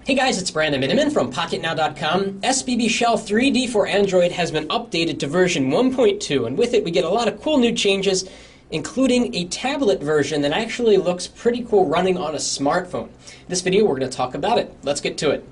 Hey guys, it's Brandon Miniman from PocketNow.com. SBB Shell 3D for Android has been updated to version 1.2, and with it we get a lot of cool new changes, including a tablet version that actually looks pretty cool running on a smartphone. In this video we're going to talk about it. Let's get to it.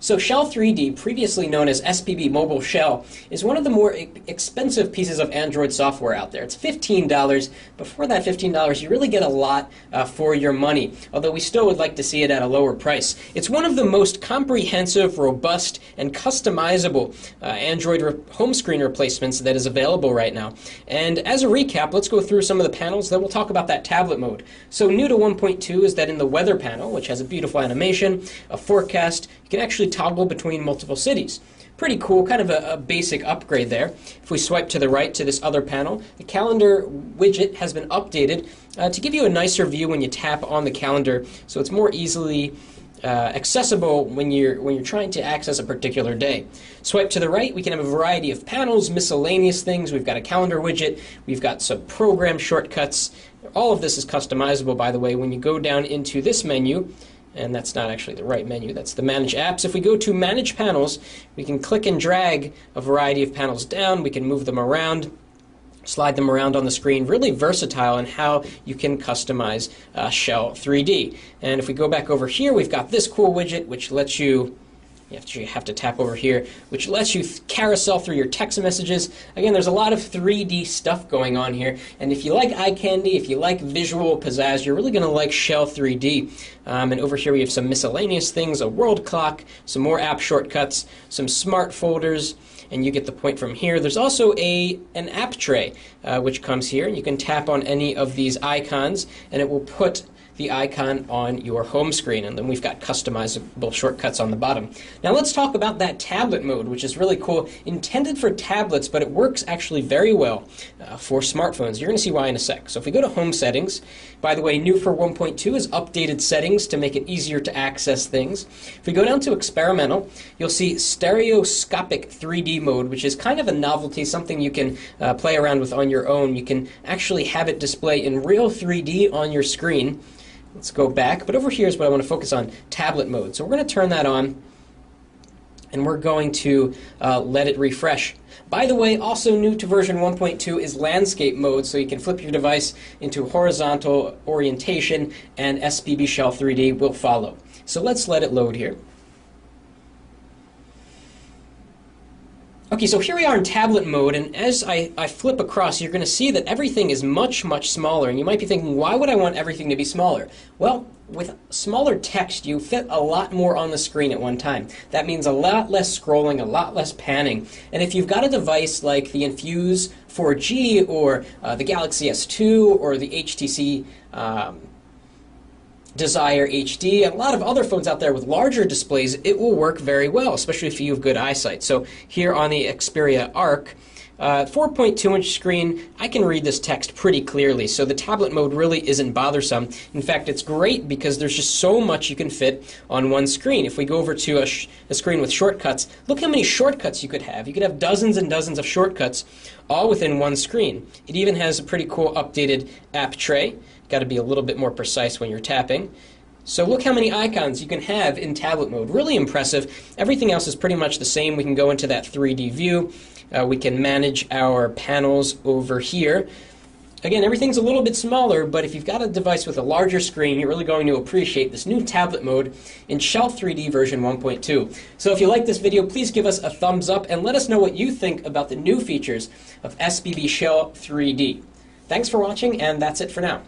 So Shell 3D, previously known as SBB Mobile Shell, is one of the more expensive pieces of Android software out there. It's $15, but for that $15 you really get a lot for your money, although we still would like to see it at a lower price. It's one of the most comprehensive, robust, and customizable Android home screen replacements that is available right now. And as a recap, let's go through some of the panels, then we'll talk about that tablet mode. So new to 1.2 is that in the weather panel, which has a beautiful animation, a forecast, you can actually toggle between multiple cities. Pretty cool, kind of a basic upgrade there. If we swipe to the right to this other panel, the calendar widget has been updated to give you a nicer view when you tap on the calendar, so it's more easily accessible when you're trying to access a particular day. Swipe to the right, we can have a variety of panels, miscellaneous things. We've got a calendar widget, we've got some program shortcuts. All of this is customizable, by the way. When you go down into this menu, and that's not actually the right menu, that's the Manage Apps. If we go to Manage Panels, we can click and drag a variety of panels down. We can move them around, slide them around on the screen. Really versatile in how you can customize Shell 3D. And if we go back over here, we've got this cool widget which lets you have to tap over here, which lets you carousel through your text messages. Again, there's a lot of 3D stuff going on here, and if you like eye candy, if you like visual pizzazz, you're really going to like Shell 3D. And over here we have some miscellaneous things, a world clock, some more app shortcuts, some smart folders, and you get the point from here. There's also an app tray, which comes here, and you can tap on any of these icons, and it will put the icon on your home screen, and then we've got customizable shortcuts on the bottom. Now let's talk about that tablet mode, which is really cool. Intended for tablets, but it works actually very well for smartphones. You're going to see why in a sec. So if we go to Home Settings, by the way, new for 1.2 is updated settings to make it easier to access things. If we go down to Experimental, you'll see Stereoscopic 3D mode, which is kind of a novelty, something you can play around with on your own. You can actually have it display in real 3D on your screen. Let's go back, but over here is what I want to focus on, tablet mode. So we're going to turn that on, and we're going to let it refresh. By the way, also new to version 1.2 is landscape mode, so you can flip your device into horizontal orientation, and SBB Shell 3D will follow. So let's let it load here. Okay, so here we are in tablet mode, and as I flip across, you're going to see that everything is much, much smaller. And you might be thinking, why would I want everything to be smaller? Well, with smaller text, you fit a lot more on the screen at one time. That means a lot less scrolling, a lot less panning. And if you've got a device like the Infuse 4G or the Galaxy S2 or the HTC Desire HD, and a lot of other phones out there with larger displays, it will work very well, especially if you have good eyesight. So here on the Xperia Arc, 4.2-inch screen, I can read this text pretty clearly, so the tablet mode really isn't bothersome. In fact, it's great because there's just so much you can fit on one screen. If we go over to a screen with shortcuts, look how many shortcuts you could have. You could have dozens and dozens of shortcuts all within one screen. It even has a pretty cool updated app tray. Got to be a little bit more precise when you're tapping. So look how many icons you can have in tablet mode. Really impressive. Everything else is pretty much the same. We can go into that 3D view. We can manage our panels over here. Again, everything's a little bit smaller, but if you've got a device with a larger screen, you're really going to appreciate this new tablet mode in Shell 3D version 1.2. So if you like this video, please give us a thumbs up and let us know what you think about the new features of SBB Shell 3D. Thanks for watching, and that's it for now.